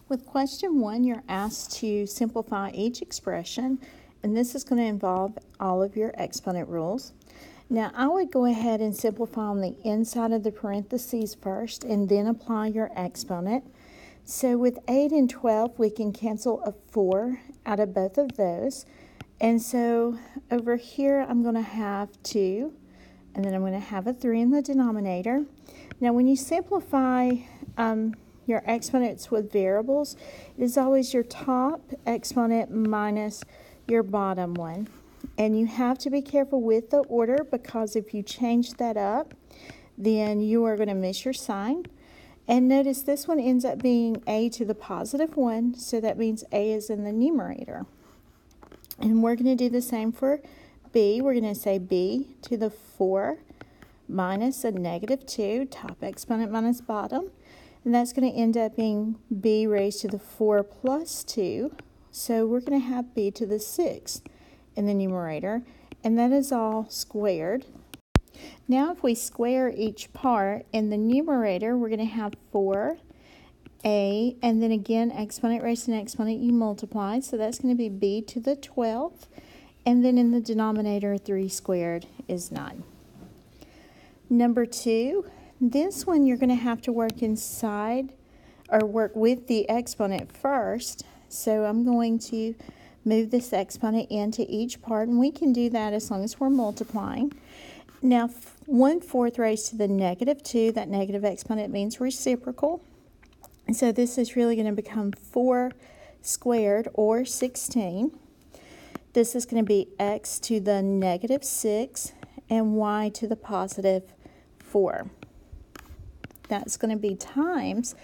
With question 1, you're asked to simplify each expression, and this is going to involve all of your exponent rules. Now, I would go ahead and simplify on the inside of the parentheses first, and then apply your exponent. So with 8 and 12, we can cancel a 4 out of both of those. And so over here, I'm going to have 2, and then I'm going to have a 3 in the denominator. Now, when you simplify your exponents with variables, it is always your top exponent minus your bottom one. And you have to be careful with the order, because if you change that up, then you are going to miss your sign. And notice this one ends up being a to the positive 1, so that means a is in the numerator. And we're going to do the same for b. We're going to say b to the 4 minus a negative 2, top exponent minus bottom. And that's going to end up being b raised to the 4 plus 2. So we're going to have b to the 6 in the numerator. And that is all squared. Now if we square each part in the numerator, we're going to have 4a, and then again exponent raised to an exponent, you multiply. So that's going to be b to the 12th. And then in the denominator, 3 squared is 9. Number 2. This one you're going to have to work inside, or work with the exponent first. So I'm going to move this exponent into each part, and we can do that as long as we're multiplying. Now, 1/4 raised to the negative 2, that negative exponent means reciprocal. And so this is really going to become 4 squared, or 16. This is going to be x to the negative 6 and y to the positive 4. That's going to be times,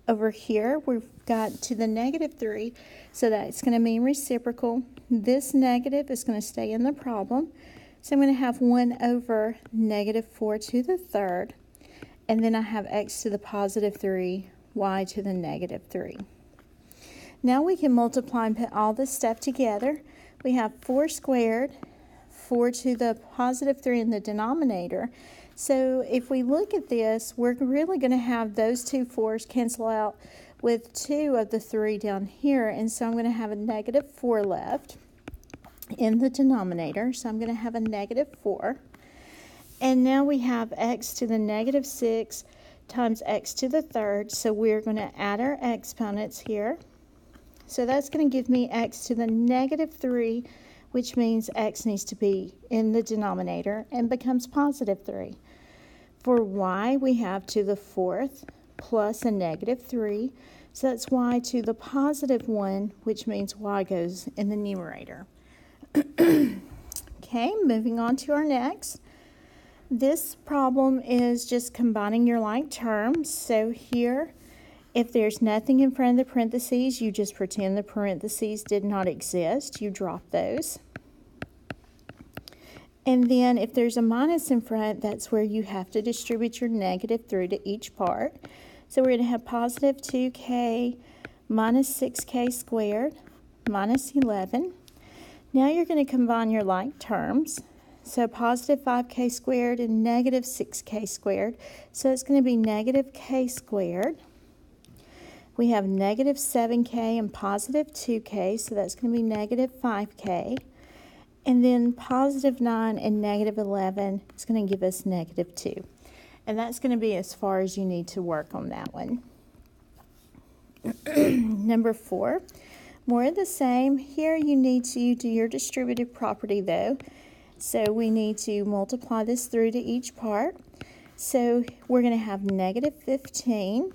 over here we've got to the negative 3, so that's going to mean reciprocal. This negative is going to stay in the problem, so I'm going to have 1 over negative 4 to the 3rd, and then I have x to the positive 3, y to the negative 3. Now we can multiply and put all this stuff together. We have 4 squared, 4 to the positive 3 in the denominator. So if we look at this, we're really going to have those two 4s cancel out with 2 of the 3 down here. And so I'm going to have a negative 4 left in the denominator. So I'm going to have a negative 4. And now we have x to the negative 6 times x to the 3rd. So we're going to add our exponents here. So that's going to give me x to the negative 3, which means x needs to be in the denominator and becomes positive 3. For y, we have to the 4th plus a negative 3. So that's y to the positive 1, which means y goes in the numerator. Okay, moving on to our next. This problem is just combining your like terms. So here, if there's nothing in front of the parentheses, you just pretend the parentheses did not exist. You drop those. And then if there's a minus in front, that's where you have to distribute your negative through to each part. So we're going to have positive 2k minus 6k squared minus 11. Now you're going to combine your like terms. So positive 5k squared and negative 6k squared. So it's going to be negative k squared. We have negative 7k and positive 2k, so that's going to be negative 5k. And then positive 9 and negative 11 is going to give us negative 2. And that's going to be as far as you need to work on that one. Number 4, more of the same. Here you need to do your distributive property though. So we need to multiply this through to each part. So we're going to have negative 15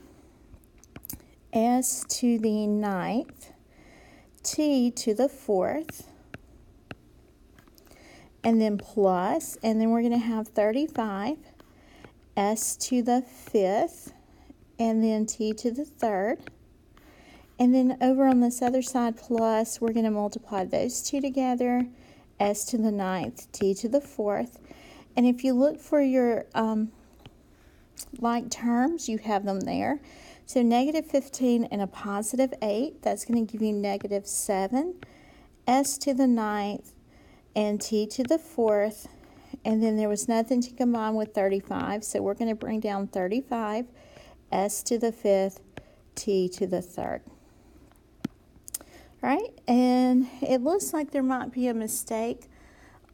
s to the 9th, t to the 4th, and then plus, and then we're going to have 35, s to the 5th, and then t to the 3rd. And then over on this other side, plus, we're going to multiply those two together, s to the 9th, t to the 4th. And if you look for your like terms, you have them there. So negative 15 and a positive 8, that's going to give you negative 7, s to the 9th, and t to the 4th, and then there was nothing to combine with 35, so we're going to bring down 35, s to the 5th, t to the 3rd. right? And it looks like there might be a mistake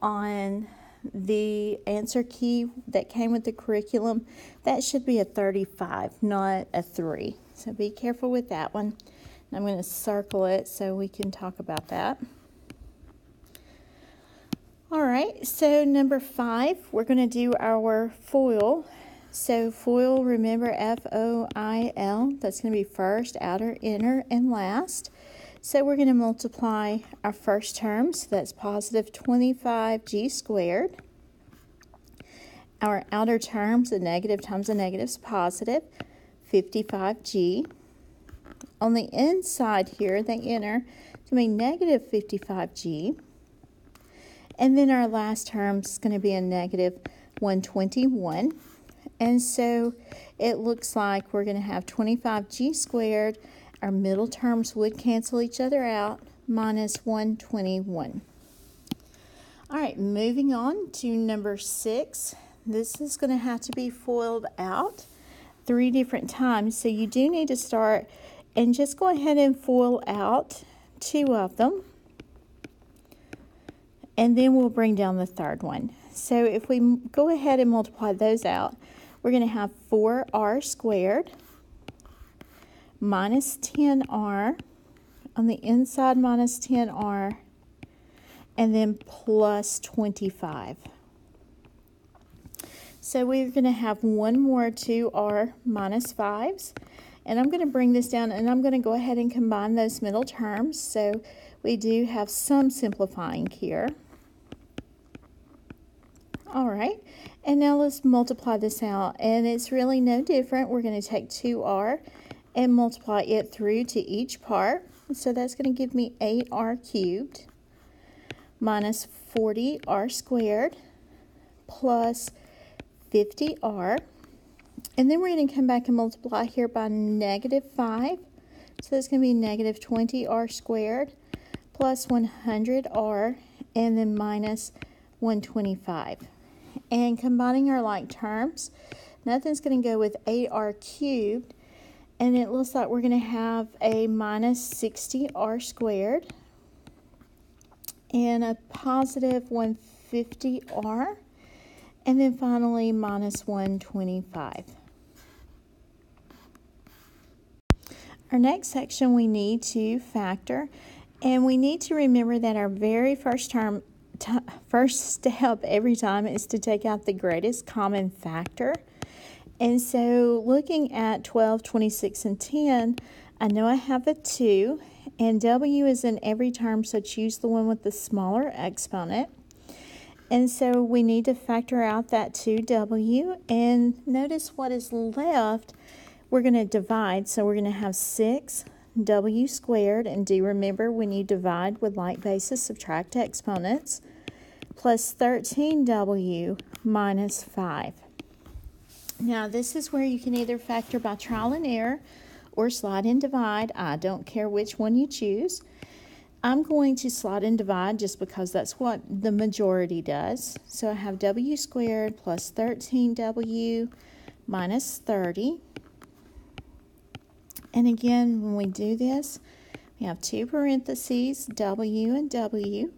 on the answer key that came with the curriculum. That should be a 35, not a 3. So be careful with that one. I'm going to circle it so we can talk about that. All right, so number 5, we're going to do our FOIL. So FOIL, remember F-O-I-L, that's going to be first, outer, inner, and last. So we're going to multiply our first term, so that's positive 25g squared. Our outer terms, a negative times a negative is positive, 55g. On the inside here, the inner, it's going to be negative 55g. And then our last term is going to be a negative 121. And so it looks like we're going to have 25g squared. Our middle terms would cancel each other out, minus 121. All right, moving on to number 6. This is going to have to be FOILed out 3 different times. So you do need to start and just go ahead and FOIL out 2 of them. And then we'll bring down the third one. So if we go ahead and multiply those out, we're going to have 4r squared minus 10r, on the inside minus 10r, and then plus 25. So we're going to have one more 2r minus 5s. And I'm going to bring this down, and I'm going to go ahead and combine those middle terms. So we do have some simplifying here. All right, and now let's multiply this out, and it's really no different. We're going to take 2r and multiply it through to each part. So that's going to give me 8r cubed minus 40r squared plus 50r. And then we're going to come back and multiply here by negative 5. So that's going to be negative 20r squared plus 100r and then minus 125. And combining our like terms, nothing's going to go with 8r cubed. And it looks like we're going to have a minus 60r squared and a positive 150r. And then finally minus 125. Our next section we need to factor, and we need to remember that our very first step every time is to take out the greatest common factor. And so looking at 12, 26, and 10, I know I have a 2, and W is in every term, so choose the one with the smaller exponent. And so we need to factor out that 2W, and notice what is left. We're going to divide, so we're going to have 6W squared, and do remember when you divide with like basis, subtract exponents, plus 13W minus 5. Now this is where you can either factor by trial and error or slide and divide. I don't care which one you choose. I'm going to slide and divide just because that's what the majority does. So I have W squared plus 13W minus 30. And again, when we do this, we have 2 parentheses, W and W.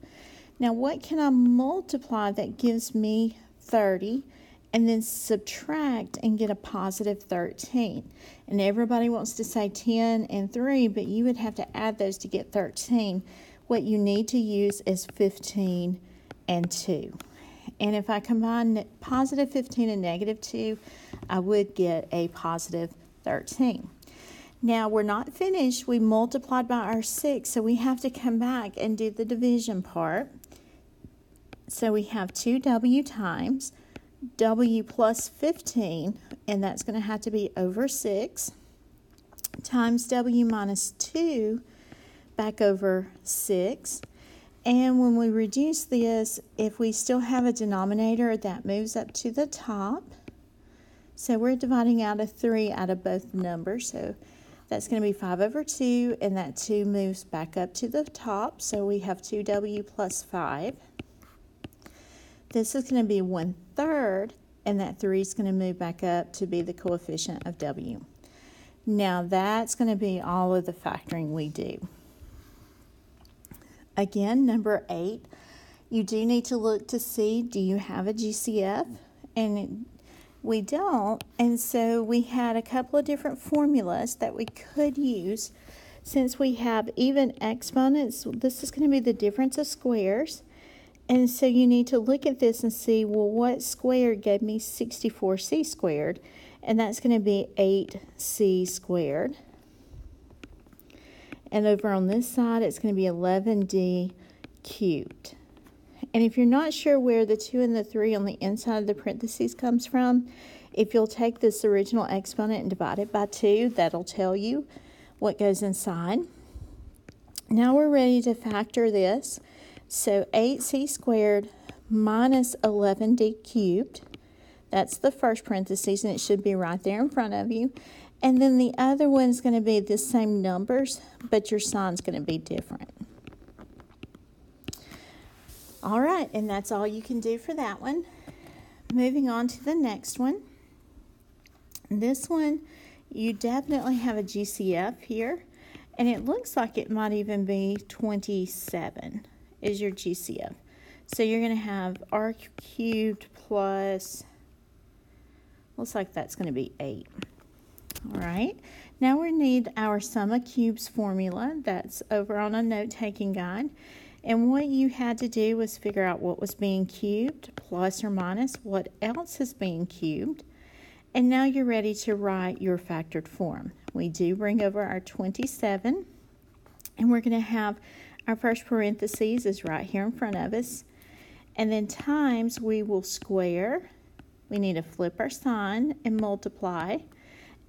Now what can I multiply that gives me 30? And then subtract and get a positive 13. And everybody wants to say 10 and 3, but you would have to add those to get 13. What you need to use is 15 and 2. And if I combine positive 15 and negative 2, I would get a positive 13. Now we're not finished. We multiplied by our 6, so we have to come back and do the division part. So we have 2W times W plus 15, and that's going to have to be over 6, times W minus 2 back over 6. And when we reduce this, if we still have a denominator, that moves up to the top. So we're dividing out a 3 out of both numbers. So that's going to be 5 over 2, and that 2 moves back up to the top. So we have 2W plus 5. This is going to be 1/3, and that 3 is going to move back up to be the coefficient of W. Now that's going to be all of the factoring we do. Again, number 8, you do need to look to see, do you have a GCF? And we don't, and so we had a couple of different formulas that we could use. Since we have even exponents, this is going to be the difference of squares. And so you need to look at this and see, well, what squared gave me 64c squared? And that's going to be 8c squared. And over on this side, it's going to be 11d cubed. And if you're not sure where the 2 and the 3 on the inside of the parentheses comes from, if you'll take this original exponent and divide it by 2, that'll tell you what goes inside. Now we're ready to factor this. So 8c squared minus 11d cubed. That's the first parentheses, and it should be right there in front of you. And then the other one's going to be the same numbers, but your sign's going to be different. All right, and that's all you can do for that one. Moving on to the next one. This one, you definitely have a GCF here, and it looks like it might even be 27 is your GCF. So you're going to have r cubed plus, looks like that's going to be 8. All right, now we need our sum of cubes formula. That's over on a note-taking guide. And what you had to do was figure out what was being cubed, plus or minus what else is being cubed. And now you're ready to write your factored form. We do bring over our 27, and we're going to have our first parentheses is right here in front of us. And then times, we will square. We need to flip our sign and multiply.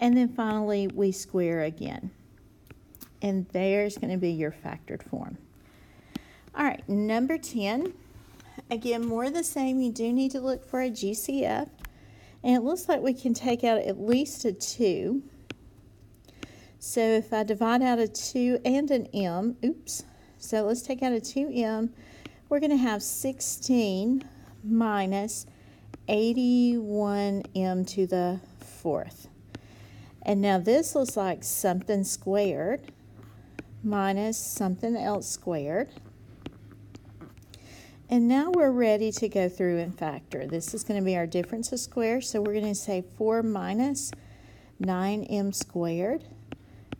And then finally, we square again. And there's going to be your factored form. All right, number 10. Again, more of the same. You do need to look for a GCF. And it looks like we can take out at least a 2. So if I divide out a 2 and an m, so let's take out a 2m. We're going to have 16 minus 81m to the 4th. And now this looks like something squared minus something else squared. And now we're ready to go through and factor. This is going to be our difference of squares. So we're going to say 4 minus 9m squared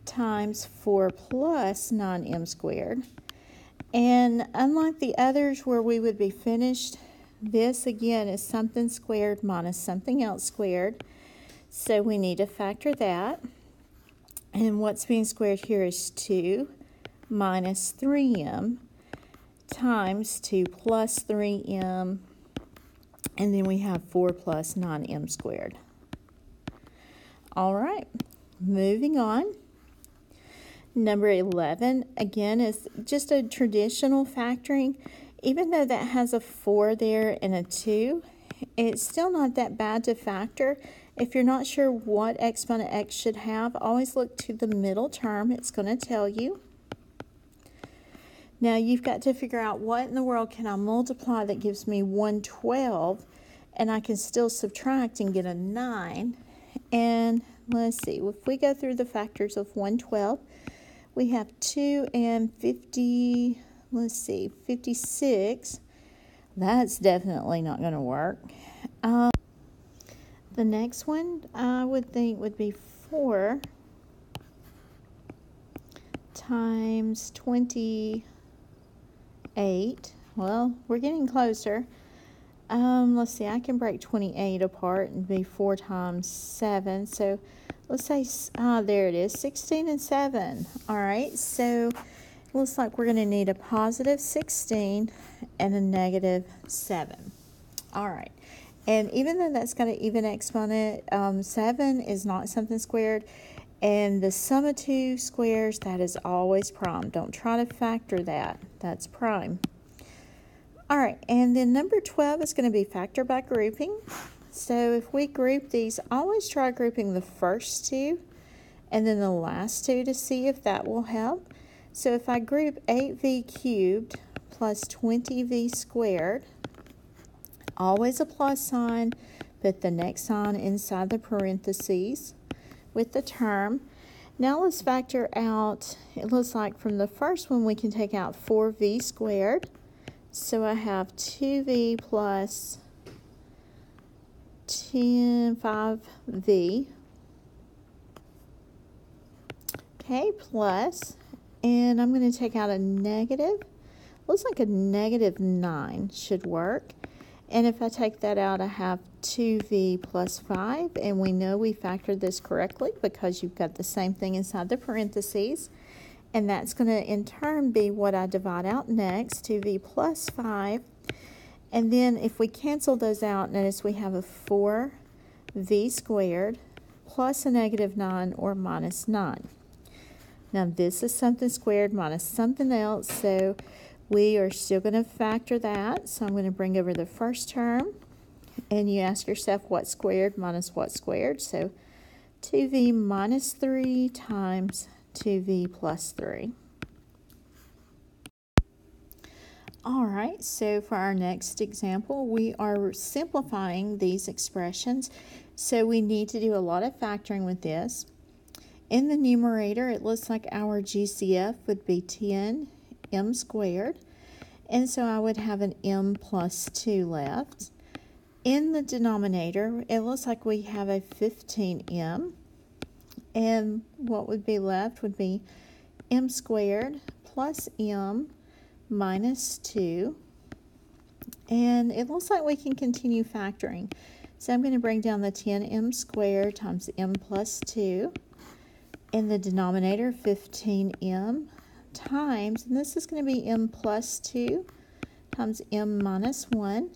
times 4 plus 9m squared. And unlike the others where we would be finished, this again is something squared minus something else squared. So we need to factor that. And what's being squared here is 2 minus 3m times 2 plus 3m, and then we have 4 plus 9m squared. All right, moving on. Number 11, again, is just a traditional factoring. Even though that has a 4 there and a 2, it's still not that bad to factor. If you're not sure what exponent x should have, always look to the middle term. It's going to tell you. Now you've got to figure out what in the world can I multiply that gives me 112, and I can still subtract and get a 9. And let's see, if we go through the factors of 112, we have 2 and 50, let's see, 56. That's definitely not going to work. The next one I would think would be 4 times 28. Well, we're getting closer. Let's see, I can break 28 apart and be 4 times 7. So let's say, there it is, 16 and 7. All right, so it looks like we're going to need a positive 16 and a negative 7. All right, and even though that's got an even exponent, 7 is not something squared. And the sum of 2 squares, that is always prime. Don't try to factor that. That's prime. All right, and then number 12 is going to be factor by grouping. So if we group these, always try grouping the first 2 and then the last 2 to see if that will help. So if I group 8v cubed plus 20v squared, always a plus sign, put the next sign inside the parentheses with the term. Now let's factor out, it looks like from the first one we can take out 4v squared. So I have 2v plus 5v. Okay, plus, and I'm going to take out a negative. Looks like a -9 should work. And if I take that out, I have 2v plus 5, and we know we factored this correctly because you've got the same thing inside the parentheses. And that's going to in turn be what I divide out next, 2v plus 5. And then if we cancel those out, notice we have a 4v squared plus a -9 or -9. Now this is something squared minus something else, so we are still going to factor that. So I'm going to bring over the first term, and you ask yourself what squared minus what squared. So 2v minus 3 times 2v plus 3. All right, so for our next example, we are simplifying these expressions. So we need to do a lot of factoring with this. In the numerator, it looks like our GCF would be 10m squared. And so I would have an m plus 2 left. In the denominator, it looks like we have a 15m. And what would be left would be m squared plus m minus 2. And it looks like we can continue factoring. So I'm going to bring down the 10m squared times m plus 2. In the denominator, 15m times, and this is going to be m plus 2 times m minus 1.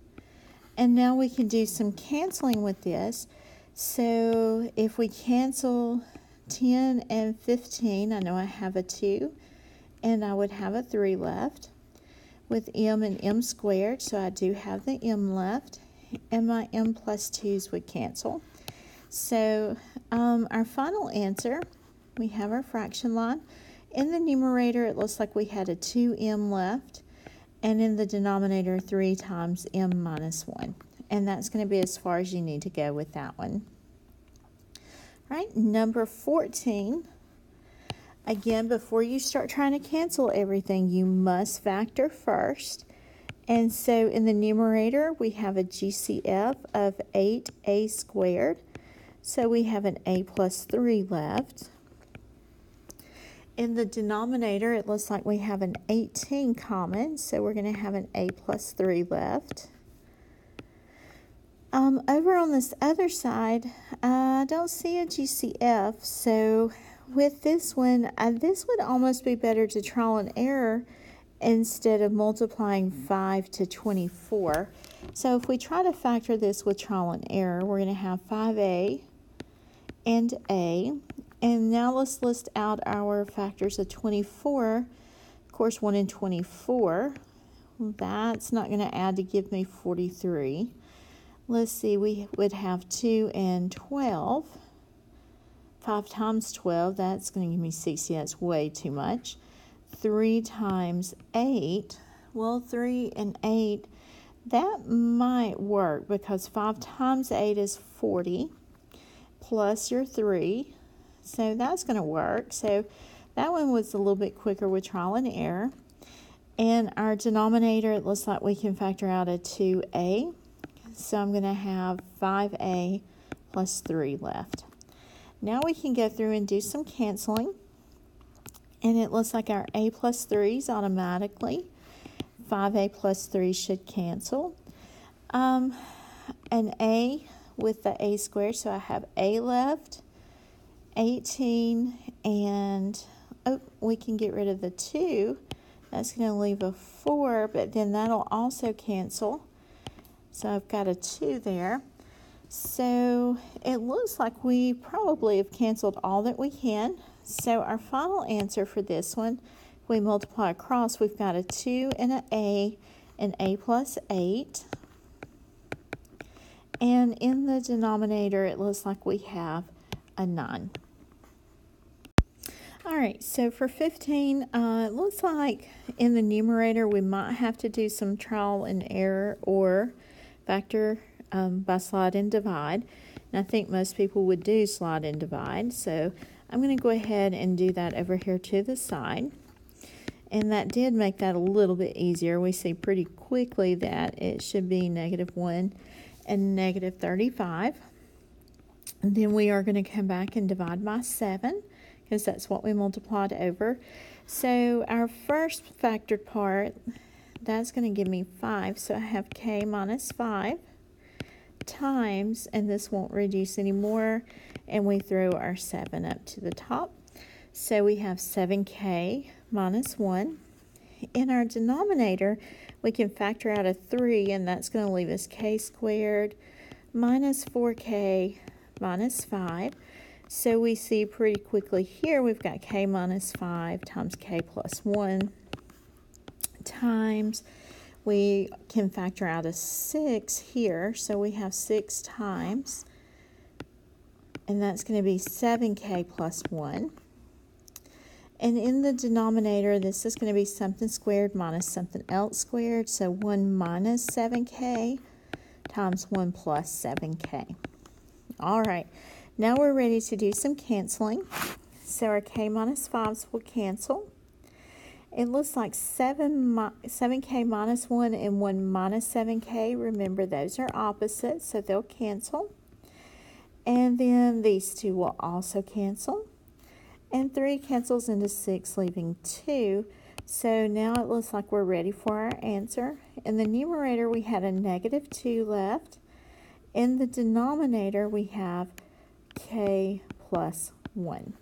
And now we can do some canceling with this. So if we cancel 10 and 15, I know I have a 2, and I would have a 3 left with m and m squared, so I do have the m left, and my m plus 2's would cancel. So our final answer, we have our fraction line. In the numerator, it looks like we had a 2m left, and in the denominator, 3 times m minus 1. And that's going to be as far as you need to go with that one. All right, number 14. Again, before you start trying to cancel everything, you must factor first. And so in the numerator, we have a GCF of 8a squared. So we have an a plus 3 left. In the denominator, it looks like we have an 18 common, so we're going to have an a plus 3 left. Over on this other side, I don't see a GCF, so with this one, this would almost be better to trial and error instead of multiplying 5 to 24. So if we try to factor this with trial and error, we're going to have 5a and a. And now let's list out our factors of 24. Of course, 1 and 24. That's not going to add to give me 43. Let's see, we would have 2 and 12. 5 times 12, that's going to give me 60. That's way too much. 3 times 8, well, 3 and 8, that might work because 5 times 8 is 40 plus your 3. So that's going to work. So that one was a little bit quicker with trial and error. And our denominator, it looks like we can factor out a 2a. So I'm going to have 5a plus 3 left. Now we can go through and do some canceling. And it looks like our a plus 3's automatically. 5a plus 3 should cancel. An a with the a squared, so I have a left. 18, and we can get rid of the 2. That's going to leave a 4, but then that'll also cancel. So I've got a 2 there. So it looks like we probably have canceled all that we can. So our final answer for this one, if we multiply across, we've got a 2 and an a plus 8. And in the denominator, it looks like we have a 9. All right, so for 15, it looks like in the numerator we might have to do some trial and error or factor by slide and divide. And I think most people would do slide and divide, so I'm going to go ahead and do that over here to the side. And that did make that a little bit easier. We see pretty quickly that it should be -1 and -35. And then we are going to come back and divide by 7 because that's what we multiplied over. So our first factored part, that's going to give me 5. So I have k minus 5 times, and this won't reduce anymore, and we throw our 7 up to the top. So we have 7k minus 1. In our denominator, we can factor out a 3, and that's going to leave us k squared minus 4k minus 5. So we see pretty quickly here we've got k minus 5 times k plus 1 times, we can factor out a 6 here, so we have 6 times, and that's going to be 7k plus 1. And in the denominator, this is going to be something squared minus something else squared, so 1 minus 7k times 1 plus 7k. All right, now we're ready to do some canceling. So our k minus 5s will cancel. It looks like 7k minus 1 and 1 minus 7k. Remember, those are opposites, so they'll cancel. And then these two will also cancel. And 3 cancels into 6, leaving 2. So now it looks like we're ready for our answer. In the numerator, we had a -2 left. In the denominator, we have k plus 1.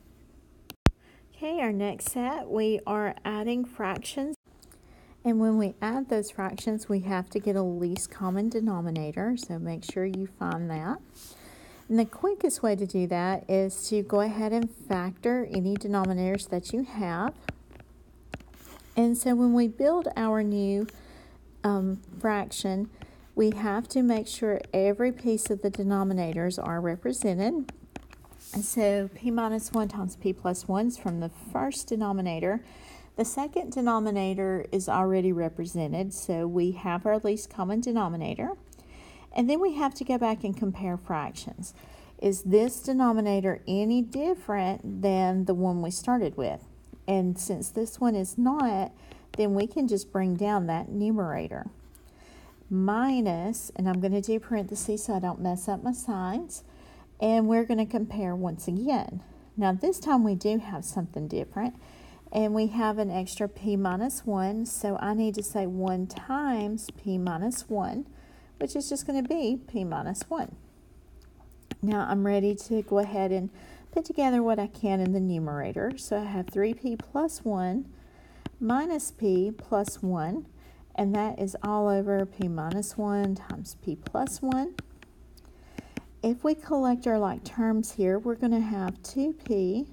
Okay, our next set, we are adding fractions. And when we add those fractions, we have to get a least common denominator. So make sure you find that. And the quickest way to do that is to go ahead and factor any denominators that you have. And so when we build our new fraction, we have to make sure every piece of the denominators are represented. And so p minus 1 times p plus 1 is from the first denominator. The second denominator is already represented, so we have our least common denominator. And then we have to go back and compare fractions. Is this denominator any different than the one we started with? And since this one is not, then we can just bring down that numerator. Minus, and I'm going to do parentheses so I don't mess up my signs, and we're going to compare once again. Now this time we do have something different, and we have an extra p minus 1, so I need to say 1 times p minus 1, which is just going to be p minus 1. Now I'm ready to go ahead and put together what I can in the numerator. So I have 3p plus 1 minus p plus 1, and that is all over p minus 1 times p plus 1. If we collect our like terms here, we're going to have 2p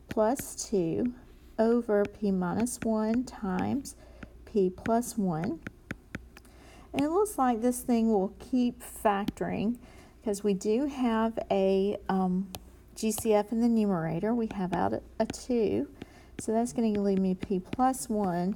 plus 2 over p minus 1 times p plus 1. And it looks like this thing will keep factoring because we do have a GCF in the numerator. We have out a 2. So that's going to leave me p plus 1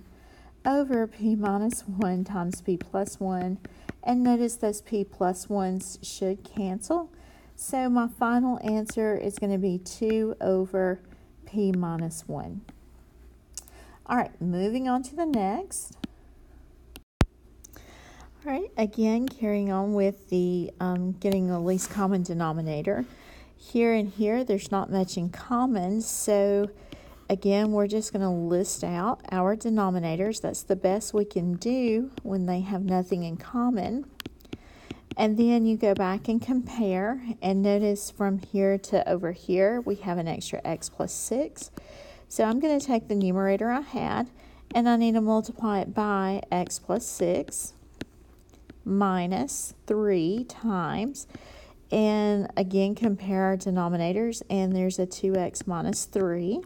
over p minus 1 times p plus 1. And notice those p plus 1s should cancel. So my final answer is going to be 2 over p minus 1. All right, moving on to the next. All right, again, carrying on with the getting the least common denominator. Here and here, there's not much in common, so again, we're just going to list out our denominators. That's the best we can do when they have nothing in common. And then you go back and compare, and notice from here to over here, we have an extra x plus 6. So I'm going to take the numerator I had, and I need to multiply it by x plus 6 minus 3 times, and again compare our denominators, and there's a 2x minus 3.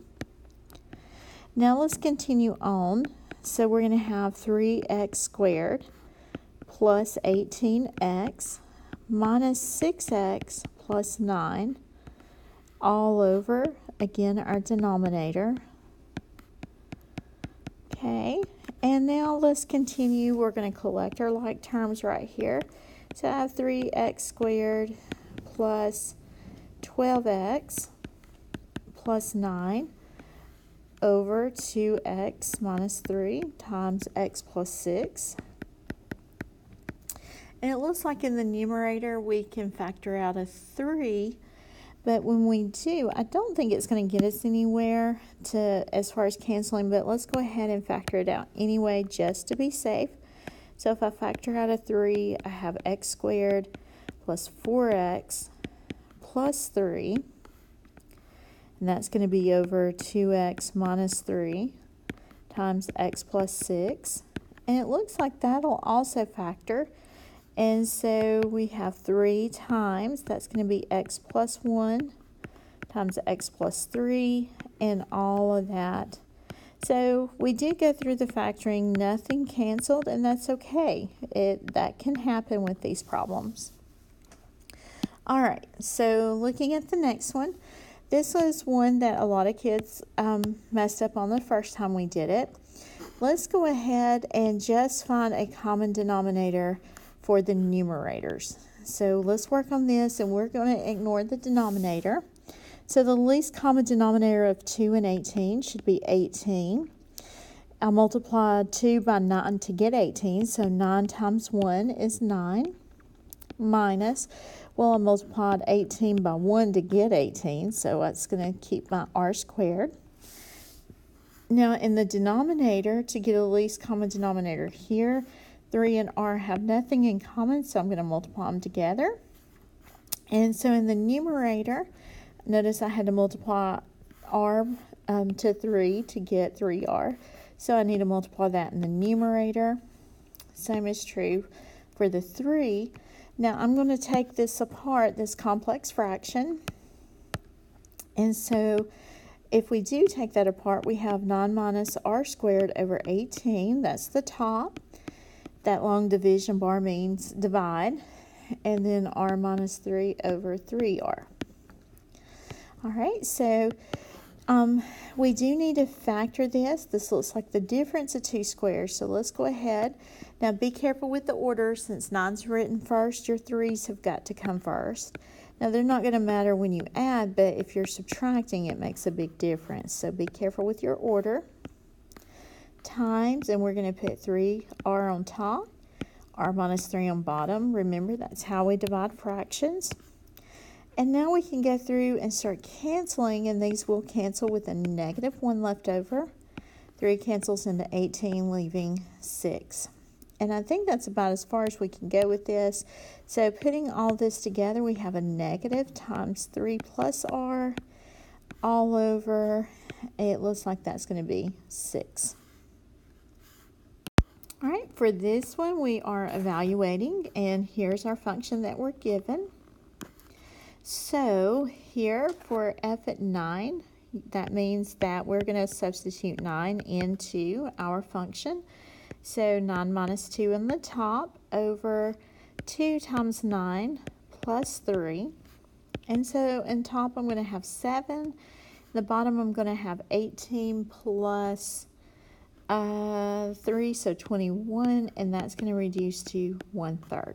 Now let's continue on. So we're going to have 3x squared plus 18x minus 6x plus 9 all over, again, our denominator. Okay, and now let's continue. We're going to collect our like terms right here. So I have 3x squared plus 12x plus 9 over 2x minus 3 times x plus 6. And it looks like in the numerator we can factor out a 3, but when we do, I don't think it's going to get us anywhere as far as canceling, but let's go ahead and factor it out anyway just to be safe. So if I factor out a 3, I have x squared plus 4x plus 3, and that's going to be over 2x minus 3 times x plus 6. And it looks like that'll also factor. And so we have 3 times, that's going to be x plus 1 times x plus 3, and all of that. So we did go through the factoring, nothing canceled, and that's okay. That can happen with these problems. All right, so looking at the next one, this was one that a lot of kids messed up on the first time we did it. Let's go ahead and just find a common denominator for the numerators. So let's work on this, and we're going to ignore the denominator. So the least common denominator of 2 and 18 should be 18. I'll multiply 2 by 9 to get 18, so 9 times 1 is 9. Minus, well, I multiplied 18 by 1 to get 18, so that's going to keep my r squared. Now in the denominator, to get a least common denominator here, 3 and r have nothing in common, so I'm going to multiply them together. And so in the numerator, notice I had to multiply r to 3 to get 3r. So I need to multiply that in the numerator. Same is true for the 3. Now I'm going to take this apart, this complex fraction. And so if we do take that apart, we have 9 minus r squared over 18. That's the top. That long division bar means divide, and then r minus 3 over 3r. All right, so we do need to factor this. This looks like the difference of 2 squares, so let's go ahead. Now be careful with the order. Since 9's written first, your 3's have got to come first. Now they're not going to matter when you add, but if you're subtracting, it makes a big difference. So be careful with your order. Times, and we're going to put 3r on top, r minus 3 on bottom. Remember, that's how we divide fractions. And now we can go through and start canceling, and these will cancel with a negative 1 left over. 3 cancels into 18, leaving 6. And I think that's about as far as we can go with this. So putting all this together, we have a negative times 3 plus r all over, it looks like that's going to be 6. All right, for this one, we are evaluating, and here's our function that we're given. So here for f at 9, that means that we're going to substitute 9 into our function. So 9 minus 2 in the top over 2 times 9 plus 3. And so in top, I'm going to have 7. The bottom, I'm going to have 18 plus 3, so 21, and that's going to reduce to 1/3.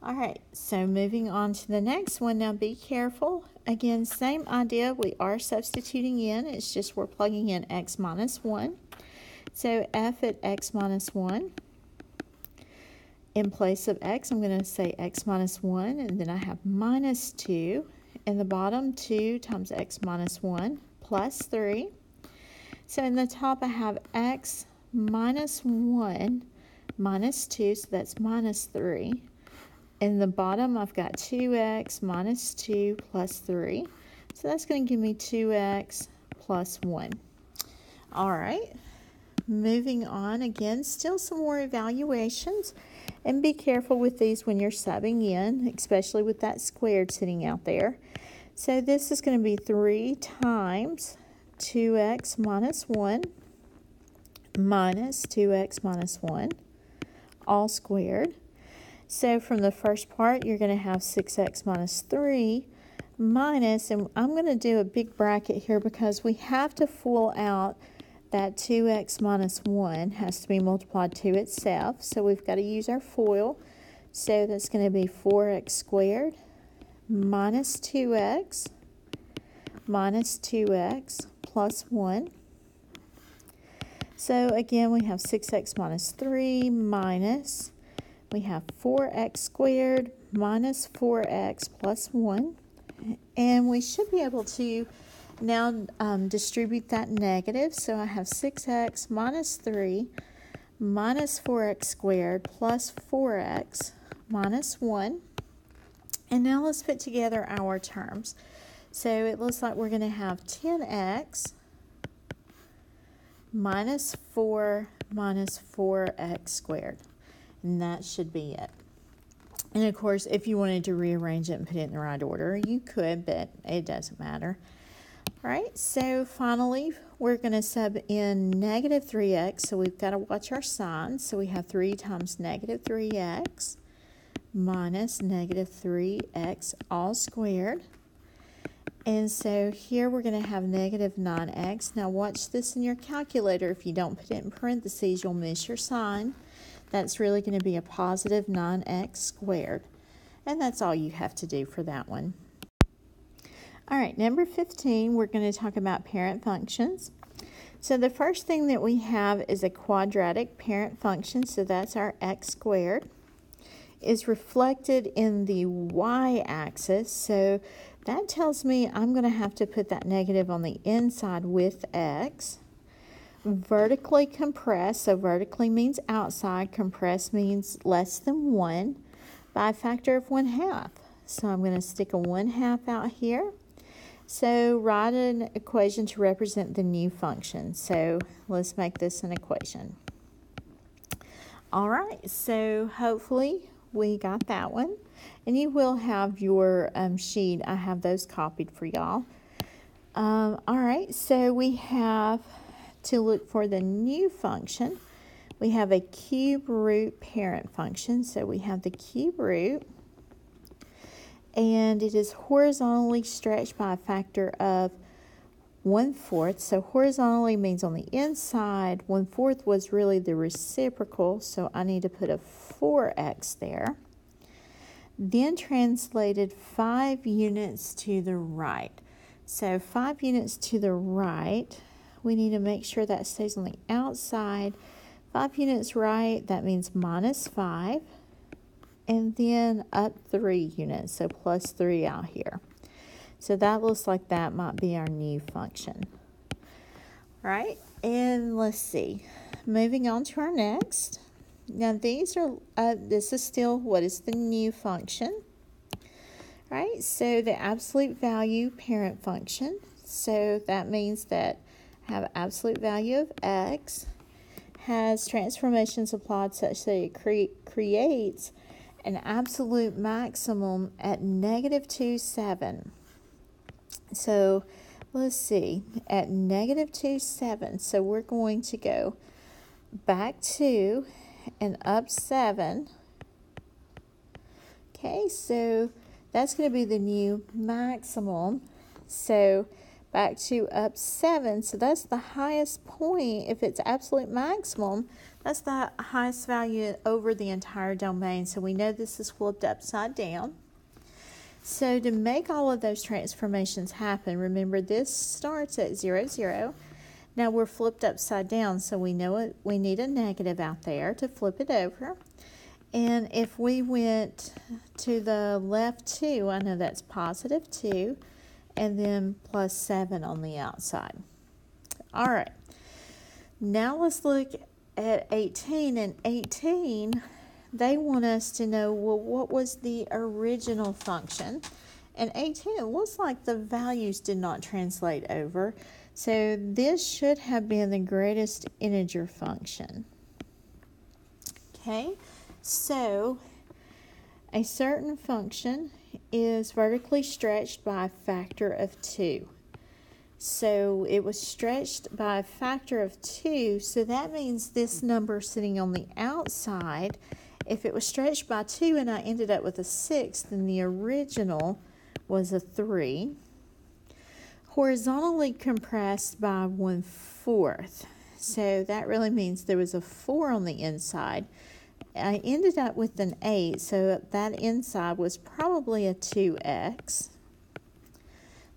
All right, so moving on to the next one. Now be careful. Again, same idea. We are substituting in. It's just we're plugging in x minus 1. So f at x minus 1. In place of x, I'm going to say x minus 1, and then I have minus 2. In the bottom, 2 times x minus 1 plus 3. So in the top, I have x minus 1 minus 2, so that's minus 3. In the bottom, I've got 2x minus 2 plus 3. So that's going to give me 2x plus 1. All right, moving on. Again, still some more evaluations. And be careful with these when you're subbing in, especially with that squared sitting out there. So this is going to be 3 times 2x minus 1 minus 2x minus 1, all squared. So from the first part, you're going to have 6x minus 3 minus, and I'm going to do a big bracket here because we have to FOIL out that 2x minus 1 has to be multiplied to itself. So we've got to use our FOIL. So that's going to be 4x squared minus 2x minus 2x plus 1. So again, we have 6x minus 3 minus, we have 4x squared minus 4x plus 1. And we should be able to now distribute that negative. So I have 6x minus 3 minus 4x squared plus 4x minus 1. And now let's put together our terms. So it looks like we're going to have 10x minus 4 minus 4x squared. And that should be it. And of course, if you wanted to rearrange it and put it in the right order, you could, but it doesn't matter. All right, so finally, we're going to sub in negative 3x. So we've got to watch our signs. So we have 3 times negative 3x minus negative 3x all squared. And so here we're going to have negative 9x. Now watch this in your calculator. If you don't put it in parentheses, you'll miss your sign. That's really going to be a positive 9x squared. And that's all you have to do for that one. All right, number 15, we're going to talk about parent functions. So the first thing that we have is a quadratic parent function. So that's our x squared. Is reflected in the y-axis. So that tells me I'm going to have to put that negative on the inside with x. Vertically compressed, so vertically means outside, compressed means less than 1, by a factor of 1/2. So I'm going to stick a 1/2 out here. So write an equation to represent the new function. So let's make this an equation. All right, so hopefully we got that one. And you will have your sheet. I have those copied for y'all. All right, so we have to look for the new function. We have a cube root parent function. So we have the cube root. And it is horizontally stretched by a factor of 1/4. So horizontally means on the inside. 1/4 was really the reciprocal, so I need to put a 4x there. Then translated 5 units to the right. So 5 units to the right, we need to make sure that stays on the outside. 5 units right, that means minus 5. And then up 3 units, so plus 3 out here. So that looks like that might be our new function. All right, and let's see. Moving on to our next. Now these are, this is still what is the new function. All right, so the absolute value parent function. So that means that have absolute value of x, has transformations applied such that it creates an absolute maximum at negative 2, 7. So let's see, at negative 2, 7. So we're going to go back 2 and up 7. Okay, so that's going to be the new maximum. So back to up 7. So that's the highest point. If it's absolute maximum, that's the highest value over the entire domain. So we know this is flipped upside down. So to make all of those transformations happen, remember this starts at 0, 0. Now we're flipped upside down, so we know it. We need a negative out there to flip it over. And if we went to the left 2, I know that's positive 2, and then plus 7 on the outside. All right. Now let's look at 18. And 18, they want us to know, well, what was the original function? And 18, it looks like the values did not translate over. So this should have been the greatest integer function. Okay, so a certain function is vertically stretched by a factor of 2. So it was stretched by a factor of 2, so that means this number sitting on the outside, if it was stretched by 2 and I ended up with a 6, then the original was a 3. Horizontally compressed by 1/4. So that really means there was a 4 on the inside. I ended up with an 8, so that inside was probably a 2x.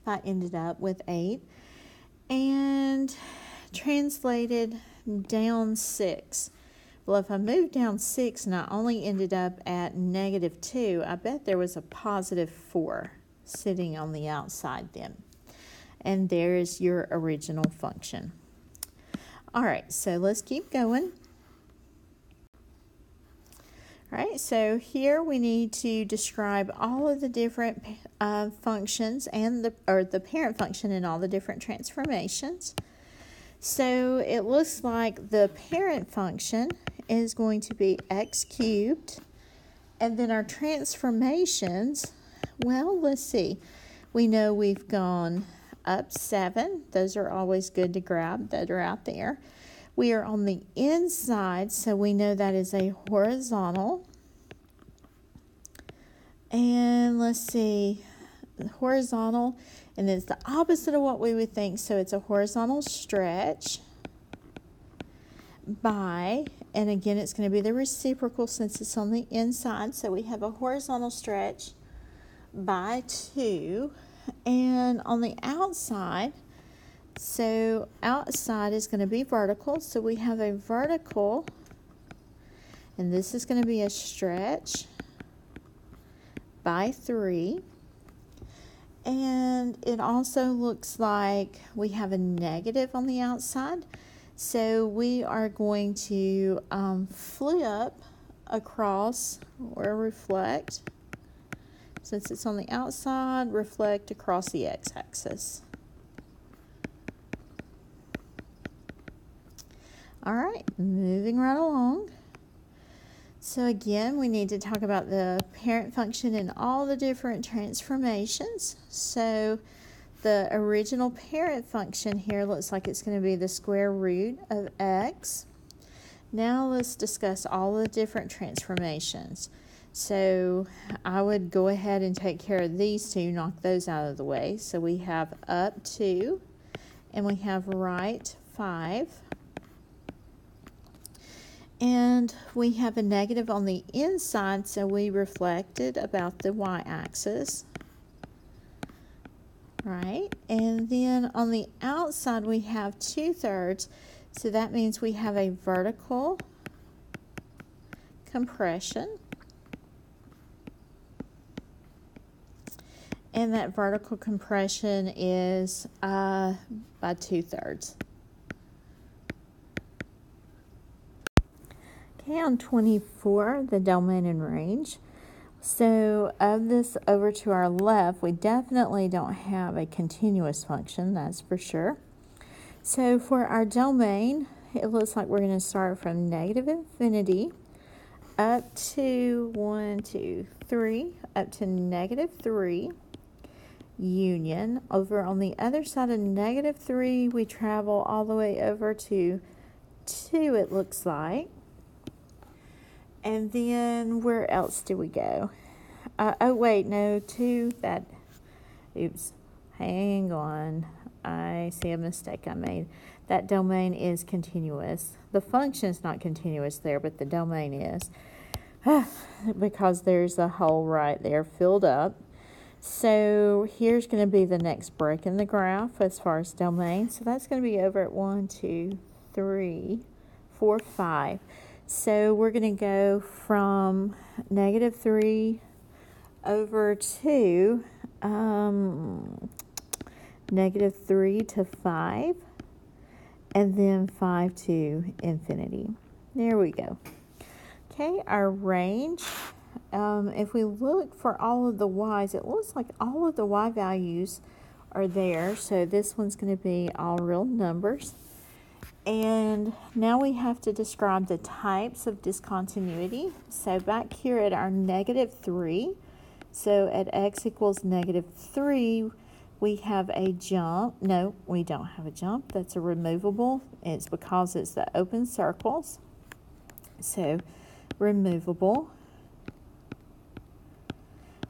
if I ended up with 8, and translated down 6. Well, if I moved down 6 and I only ended up at -2, I bet there was a +4 sitting on the outside then. And there's your original function. All right, so let's keep going. All right, so here we need to describe all of the different functions and the parent function in all the different transformations. So it looks like the parent function is going to be x cubed, and then our transformations, well, let's see. We know we've gone up 7. Those are always good to grab that are out there. We are on the inside, so we know that is a horizontal. And let's see, horizontal, and it's the opposite of what we would think, so it's a horizontal stretch by, and again it's going to be the reciprocal since it's on the inside, so we have a horizontal stretch by 2, and on the outside, so outside is going to be vertical, so we have a vertical, and this is going to be a stretch by 3. And it also looks like we have a negative on the outside. So we are going to flip across or reflect. Since it's on the outside, reflect across the x-axis. All right, moving right along. So again, we need to talk about the parent function in all the different transformations. So the original parent function here looks like it's going to be the square root of x. Now let's discuss all the different transformations. So I would go ahead and take care of these two, knock those out of the way. So we have up 2 and we have right 5. And we have a negative on the inside, so we reflected about the y-axis, right? And then on the outside, we have 2/3, so that means we have a vertical compression. And that vertical compression is by 2/3. Okay, on 24, the domain and range. So of this over to our left, we definitely don't have a continuous function, that's for sure. So for our domain, it looks like we're going to start from negative infinity up to 1, 2, 3, up to -3, union. Over on the other side of -3, we travel all the way over to 2, it looks like. And then where else do we go? Oh, wait, no, 2, that, oops, hang on. I see a mistake I made. That domain is continuous. The function is not continuous there, but the domain is. Because there's a hole right there filled up. So here's going to be the next break in the graph as far as domain. So that's going to be over at 1, 2, 3, 4, 5. So we're going to go from -3 over to -3 to 5, and then 5 to infinity. There we go. Okay, our range, if we look for all of the y's, it looks like all of the y values are there. So this one's going to be all real numbers. And now we have to describe the types of discontinuity. So back here at our -3, so at x equals -3, we have a jump. No, we don't have a jump. That's a removable. It's because it's the open circles. So removable.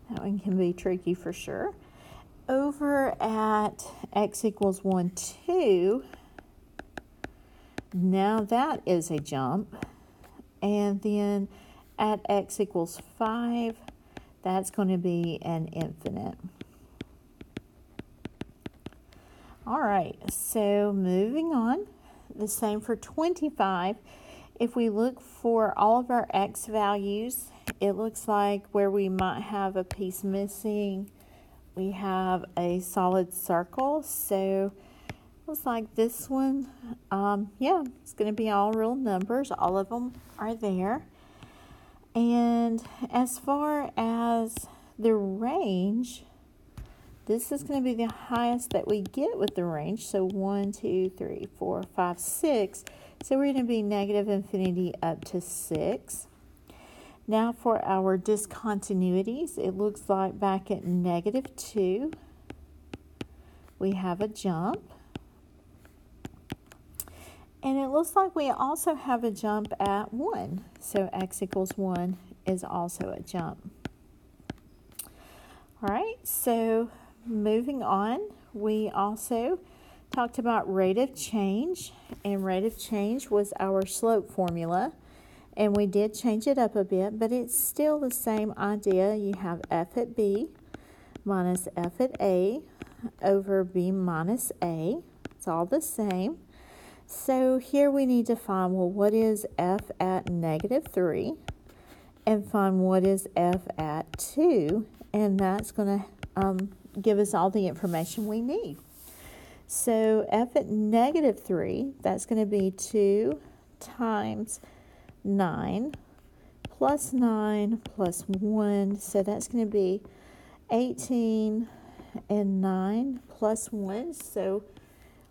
That one can be tricky for sure. Over at x equals 1, 2, now that is a jump. And then at x equals 5, that's going to be an infinite. All right, so moving on, the same for 25. If we look for all of our x values, it looks like where we might have a piece missing, we have a solid circle. So looks like this one, yeah, it's going to be all real numbers. All of them are there. And as far as the range, this is going to be the highest that we get with the range. So 1, 2, 3, 4, 5, 6. So we're going to be negative infinity up to 6. Now for our discontinuities, it looks like back at negative 2, we have a jump. And it looks like we also have a jump at 1. So x equals 1 is also a jump. All right, so moving on, we also talked about rate of change, and rate of change was our slope formula, and we did change it up a bit, but it's still the same idea. You have f at b minus f at a over b minus a. It's all the same. So here we need to find, well, what is f at negative 3, and find what is f at 2, and that's going to give us all the information we need. So f at negative 3, that's going to be 2 times 9 plus 9 plus 1. So that's going to be 18 and 9 plus 1. So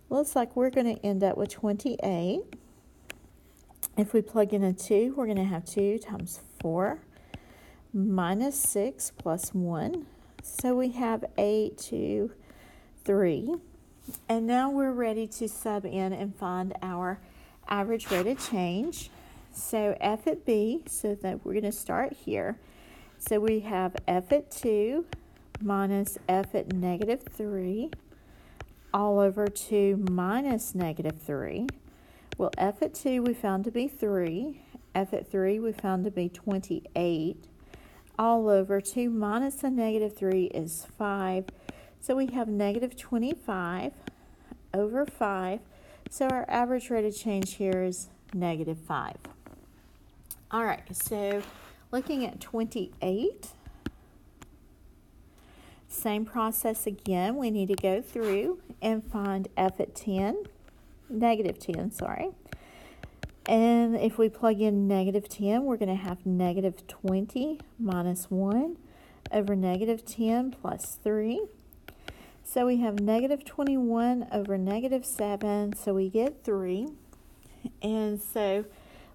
looks like we're going to end up with 28. If we plug in a 2, we're going to have 2 times 4 minus 6 plus 1. So we have 8, 2, 3. And now we're ready to sub in and find our average rate of change. So f at b, so that we're going to start here. So we have f at 2 minus f at negative 3 all over 2 minus negative 3. Well, f at 2 we found to be 3. F at 3 we found to be 28. All over 2 minus a negative 3 is 5. So we have negative 25 over 5. So our average rate of change here is negative 5. All right, so looking at 28, same process again. We need to go through and find f at 10, negative 10, sorry. And if we plug in negative 10, we're going to have negative 20 minus 1 over negative 10 plus 3. So we have negative 21 over negative 7, so we get 3. And so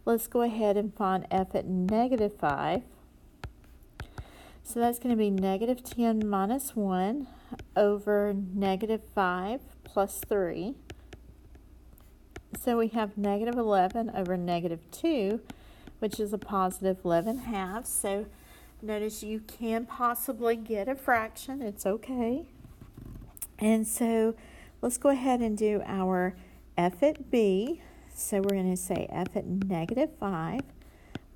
let's go ahead and find f at negative 5. So that's going to be negative 10 minus 1 over negative 5 plus 3. So we have negative 11 over negative 2, which is a positive 11 halves. So notice you can possibly get a fraction. It's okay. And so let's go ahead and do our f at b. So we're going to say f at negative 5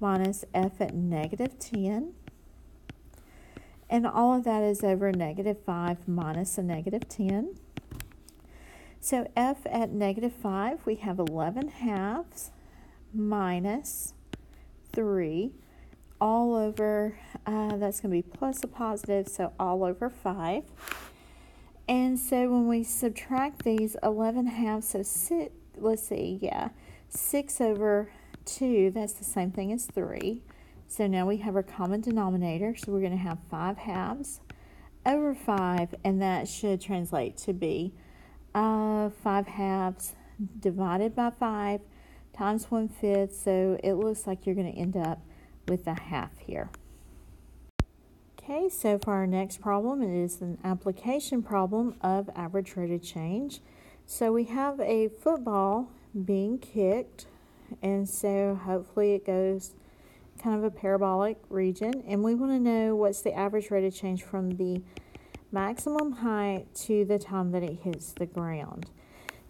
minus f at negative 10. And all of that is over negative 5 minus a negative 10. So f at negative 5, we have 11 halves minus 3 all over, that's going to be plus a positive, so all over 5. And so when we subtract these, 11 halves, so 6, let's see, 6 over 2, that's the same thing as 3. So now we have our common denominator, so we're going to have 5 halves over 5, and that should translate to be 5 halves divided by 5 times 1/5, so it looks like you're going to end up with a half here. Okay, so for our next problem, it is an application problem of average rate of change. So we have a football being kicked, and so hopefully it goes kind of a parabolic region, and we want to know what's the average rate of change from the maximum height to the time that it hits the ground.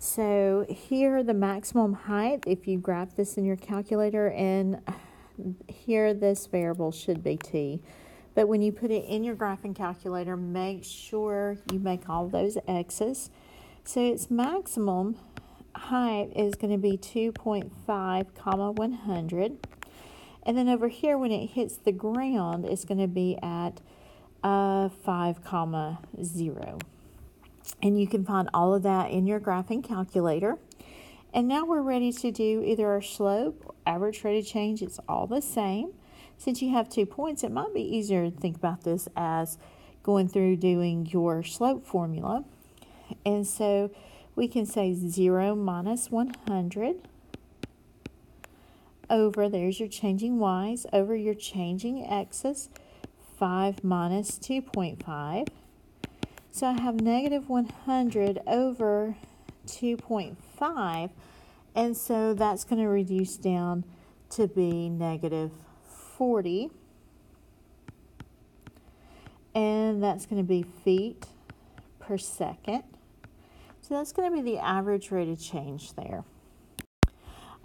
So here the maximum height, if you graph this in your calculator, and here this variable should be t, but when you put it in your graphing calculator, make sure you make all those x's. So its maximum height is going to be 2.5 comma 100. And then over here, when it hits the ground, it's going to be at 5 comma 0. And you can find all of that in your graphing calculator. And now we're ready to do either our slope or average rate of change. It's all the same. Since you have 2 points, it might be easier to think about this as going through doing your slope formula. And so we can say 0 minus 100 over, there's your changing y's, over your changing x's, 5 minus 2.5. So I have negative 100 over 2.5, and so that's going to reduce down to be negative 40, and that's going to be feet per second. So that's going to be the average rate of change there.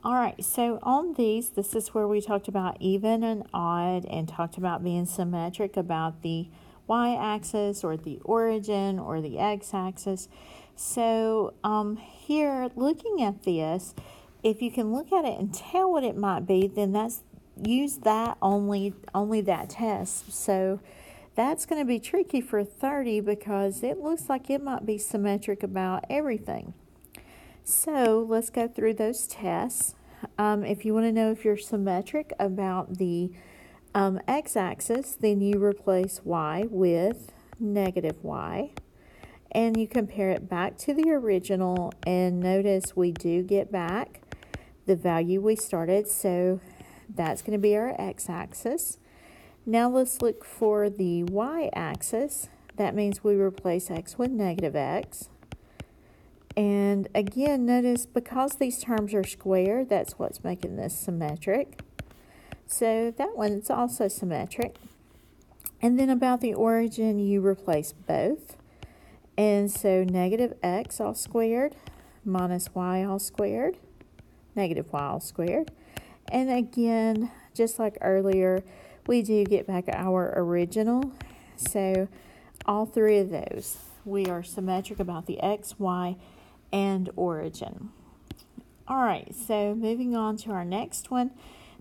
All right, so on these, this is where we talked about even and odd and talked about being symmetric about the y-axis or the origin or the x-axis. So here, looking at this, if you can look at it and tell what it might be, then use that only that test. So that's going to be tricky for 30 because it looks like it might be symmetric about everything. So let's go through those tests. If you want to know if you're symmetric about the x-axis, then you replace y with negative y. And you compare it back to the original, and notice we do get back the value we started. So that's going to be our x-axis. Now let's look for the y-axis. That means we replace x with negative x. And again, notice because these terms are squared, that's what's making this symmetric. So that one's also symmetric. And then about the origin, you replace both. And so negative x all squared minus y all squared, negative y all squared. And again, just like earlier, we do get back our original. So all three of those, we are symmetric about the x, y, and origin. All right, so moving on to our next one.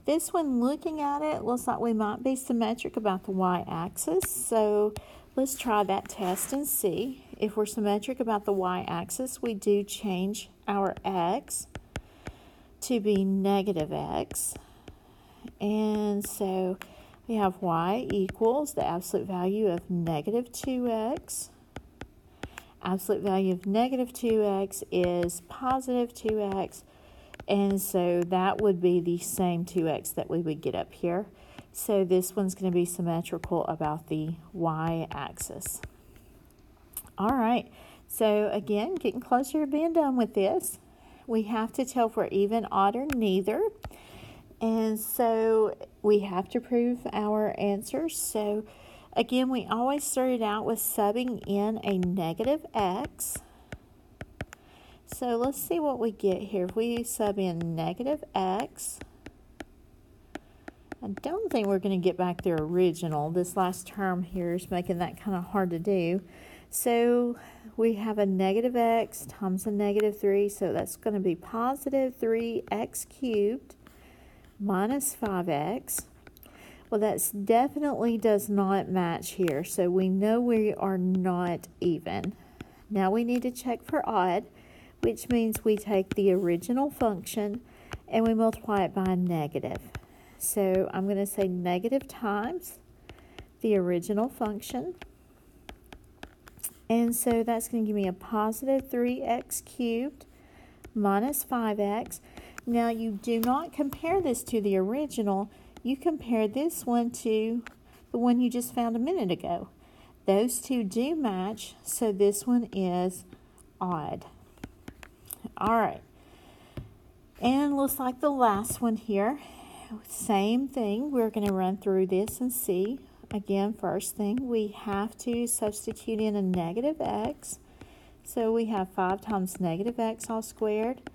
This one, looking at it, looks like we might be symmetric about the y-axis. So let's try that test and see. If we're symmetric about the y-axis, we do change our x to be negative x. And so we have y equals the absolute value of negative 2x. Absolute value of negative 2x is positive 2x, and so that would be the same 2x that we would get up here. So this one's going to be symmetrical about the y-axis. All right, so again, getting closer to being done with this. We have to tell if we're even, odd, or neither. And so we have to prove our answers. So again, we always started out with subbing in a negative x. So let's see what we get here. If we sub in negative x, I don't think we're going to get back the original. This last term here is making that kind of hard to do. So we have a negative x times a negative 3, so that's going to be positive 3x cubed minus 5x. Well, that definitely does not match here, so we know we are not even. Now we need to check for odd, which means we take the original function and we multiply it by a negative. So I'm going to say negative times the original function. And so that's going to give me a positive 3x cubed minus 5x. Now you do not compare this to the original. You compare this one to the one you just found a minute ago. Those two do match, so this one is odd. All right. And looks like the last one here. Same thing. We're going to run through this and see. Again, first thing, we have to substitute in a negative x. So we have 5 times negative x all squared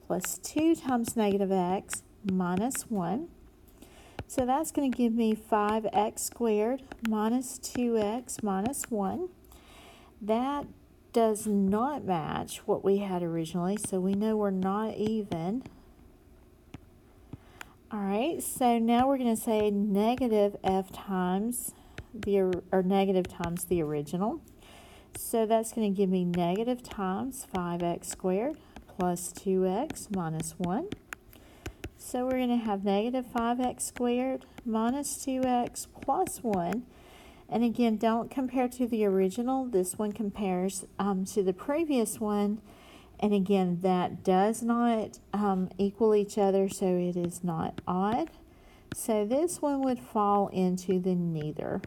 plus 2 times negative x minus 1. So that's going to give me 5x squared minus 2x minus 1. That does not match what we had originally, so we know we're not even. All right, so now we're going to say negative f times negative times the original. So that's going to give me negative times 5x squared plus 2x minus 1. So we're going to have negative 5x squared minus 2x plus 1. And again, don't compare to the original. This one compares to the previous one. And again, that does not equal each other, so it is not odd. So this one would fall into the neither.